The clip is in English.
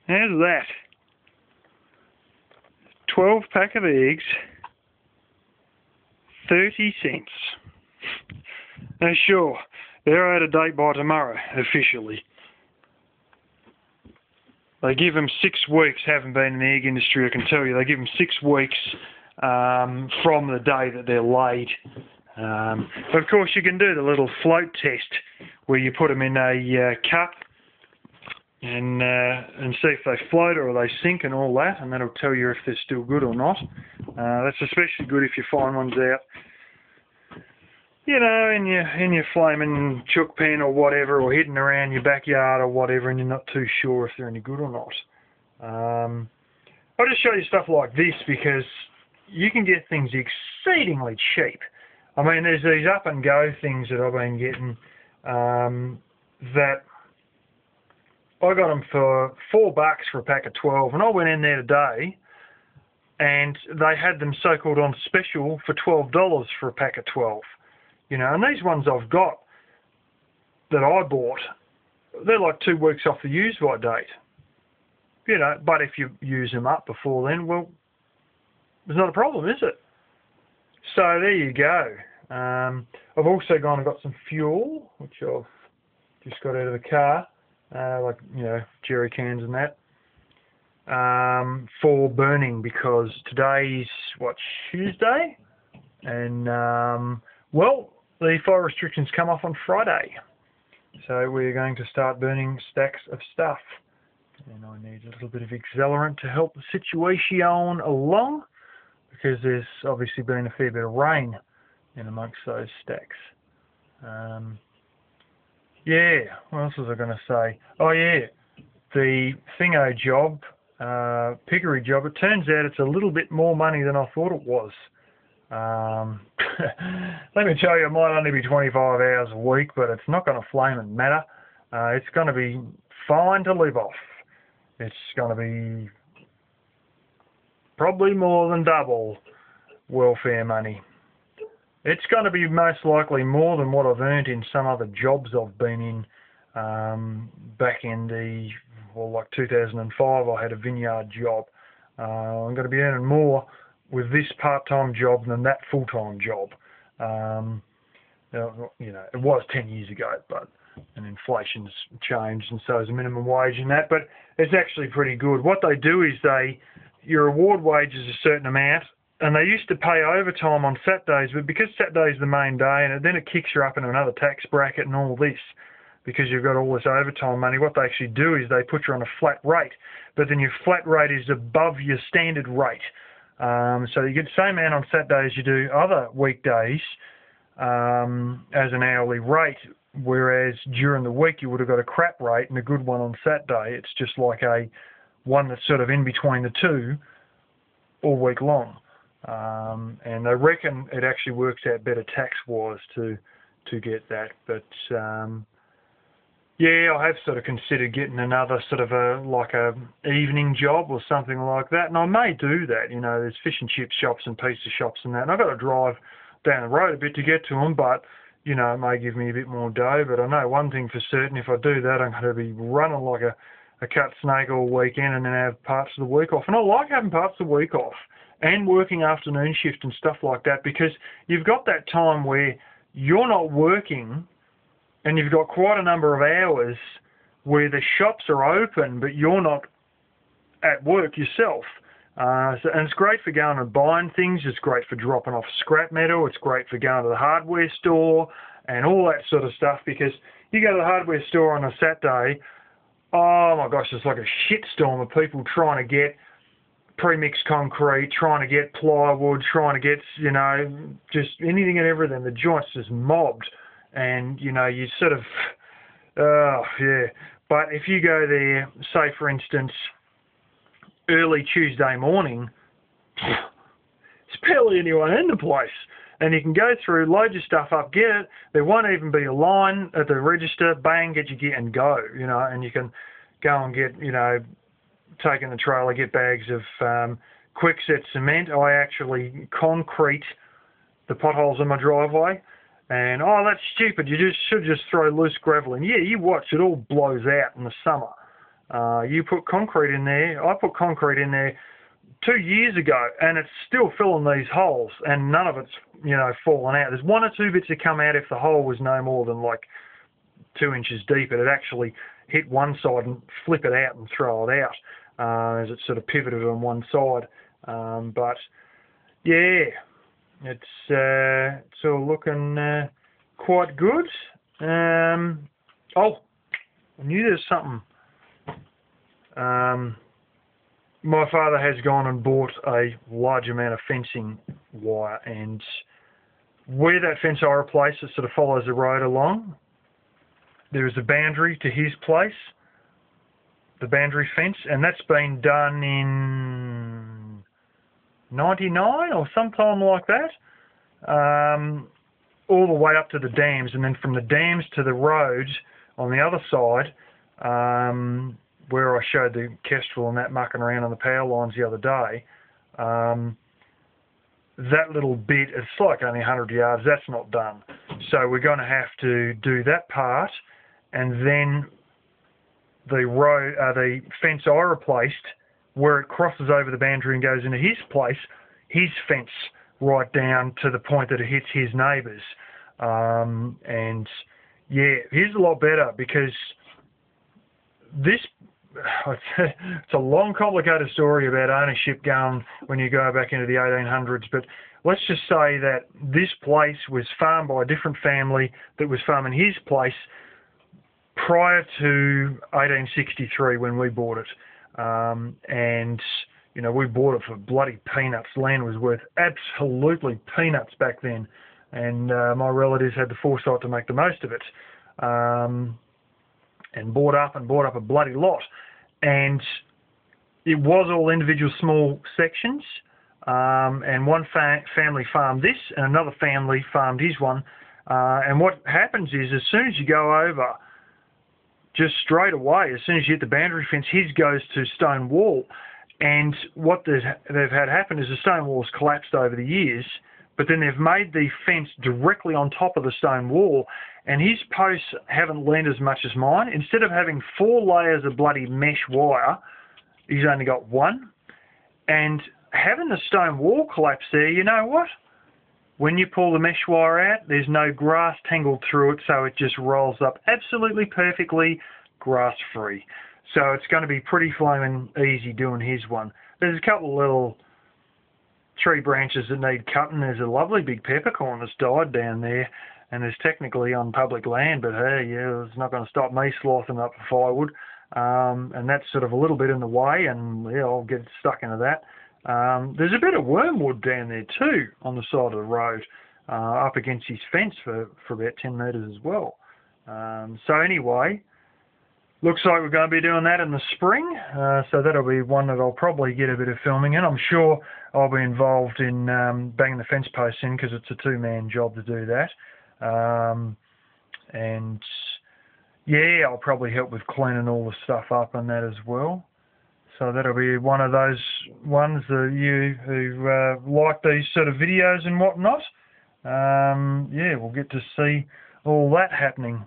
How's that? 12 pack of eggs, 30 cents. Now sure, they're out of date by tomorrow, officially. They give them 6 weeks, haven't been in the egg industry, I can tell you. They give them 6 weeks from the day that they're laid. But of course you can do the little float test where you put them in a cup and see if they float or they sink and all that, and that'll tell you if they're still good or not. That's especially good if you find ones out, you know, in your flaming chook pen or whatever, or hidden around your backyard or whatever, and you're not too sure if they're any good or not. I'll just show you stuff like this because you can get things exceedingly cheap. I mean, there's these up and go things that I've been getting that I got them for $4 for a pack of 12, and I went in there today and they had them so-called on special for $12 for a pack of 12. You know, and these ones I've got that I bought, they're like 2 weeks off the use-by date. You know, but if you use them up before then, well, there's not a problem, is it? So there you go. I've also gone and got some fuel, which I've just got out of the car, like, you know, jerry cans and that, for burning, because today's, what, Tuesday? And, well, the fire restrictions come off on Friday. So we're going to start burning stacks of stuff. And I need a little bit of accelerant to help the situation along, because there's obviously been a fair bit of rain in amongst those stacks. Yeah, what else was I going to say? Oh yeah, the Thingo job, piggery job, it turns out it's a little bit more money than I thought it was. Let me tell you, it might only be 25 hours a week, but it's not going to flaming matter. It's going to be fine to live off. It's going to be probably more than double welfare money. It's going to be most likely more than what I've earned in some other jobs I've been in. Back in the, well, like 2005, I had a vineyard job. I'm going to be earning more with this part-time job than that full-time job. You know, it was 10 years ago, and inflation's changed, and so is the minimum wage and that, but it's actually pretty good. What they do is your award wage is a certain amount, and they used to pay overtime on Saturdays, but because Saturday's the main day, and then it kicks you up into another tax bracket and all this, because you've got all this overtime money, what they actually do is they put you on a flat rate, but then your flat rate is above your standard rate. So you get the same amount on Saturdays you do other weekdays as an hourly rate, whereas during the week you would have got a crap rate and a good one on Saturday. It's just like a one that's sort of in between the two all week long. And they reckon it actually works out better tax-wise to get that. But yeah, I have sort of considered getting another sort of like a evening job or something like that, and I may do that. You know, there's fish and chip shops and pizza shops and that, and I've got to drive down the road a bit to get to them, but you know, it may give me a bit more dough. But I know one thing for certain: if I do that, I'm going to be running like a cut snake all weekend, and then have parts of the week off. And I like having parts of the week off and working afternoon shift and stuff like that, because you've got that time where you're not working and you've got quite a number of hours where the shops are open but you're not at work yourself. And it's great for going and buying things, it's great for dropping off scrap metal, it's great for going to the hardware store and all that sort of stuff, because you go to the hardware store on a Saturday, oh my gosh, it's like a shitstorm of people trying to get pre-mixed concrete, trying to get plywood, trying to get, you know, just anything and everything. The joint's just mobbed, and, you know, you sort of, yeah. But if you go there, say, for instance, early Tuesday morning, there's barely anyone in the place. And you can go through, load your stuff up, get it. There won't even be a line at the register. Bang, get your gear and go, you know. And you can go and get, you know, take in the trailer, get bags of quickset cement. I actually concrete the potholes in my driveway. And, oh, that's stupid. You should just throw loose gravel in. Yeah, you watch. It all blows out in the summer. You put concrete in there. I put concrete in there 2 years ago, and it's still filling these holes, and none of it's, you know, fallen out. There's one or two bits that come out if the hole was no more than like 2 inches deep. It'd actually hit one side and flip it out and throw it out as it sort of pivoted on one side. But yeah, it's all looking quite good. Oh, I knew there's something. My father has gone and bought a large amount of fencing wire, and where that fence I replaced, it sort of follows the road along. There is a boundary to his place, the boundary fence, and that's been done in 99 or sometime like that, all the way up to the dams, and then from the dams to the road on the other side, where I showed the Kestrel and that mucking around on the power lines the other day, that little bit, it's like only 100 yards, that's not done. So we're going to have to do that part, and then the fence I replaced, where it crosses over the boundary and goes into his place, his fence right down to the point that it hits his neighbours. And yeah, here's a lot better, because this, it's a long, complicated story about ownership going when you go back into the 1800s, but let's just say that this place was farmed by a different family that was farming his place prior to 1863 when we bought it. And, you know, we bought it for bloody peanuts. Land was worth absolutely peanuts back then, and my relatives had the foresight to make the most of it. And bought up a bloody lot, and it was all individual small sections, and one family farmed this and another family farmed his one, and what happens is, as soon as you go over, just straight away, as soon as you hit the boundary fence, his goes to stone wall, and what they've had happen is the stone wall has collapsed over the years, but then they've made the fence directly on top of the stone wall, and his posts haven't leaned as much as mine. Instead of having 4 layers of bloody mesh wire, he's only got 1. And having the stone wall collapse there, you know what? When you pull the mesh wire out, there's no grass tangled through it, so it just rolls up absolutely perfectly, grass-free. So it's going to be pretty flaming easy doing his one. There's a couple of little tree branches that need cutting. There's a lovely big peppercorn that's died down there, and it's technically on public land, but hey, yeah, it's not going to stop me slicing up for firewood. And that's sort of a little bit in the way, and yeah, I'll get stuck into that. There's a bit of wormwood down there too on the side of the road, up against his fence for about 10 metres as well. So anyway, looks like we're going to be doing that in the spring, so that'll be one that I'll probably get a bit of filming in. I'm sure I'll be involved in banging the fence posts in, because it's a 2-man job to do that. And yeah, I'll probably help with cleaning all the stuff up and that as well. So that'll be one of those ones that you who like these sort of videos and whatnot, yeah, we'll get to see all that happening.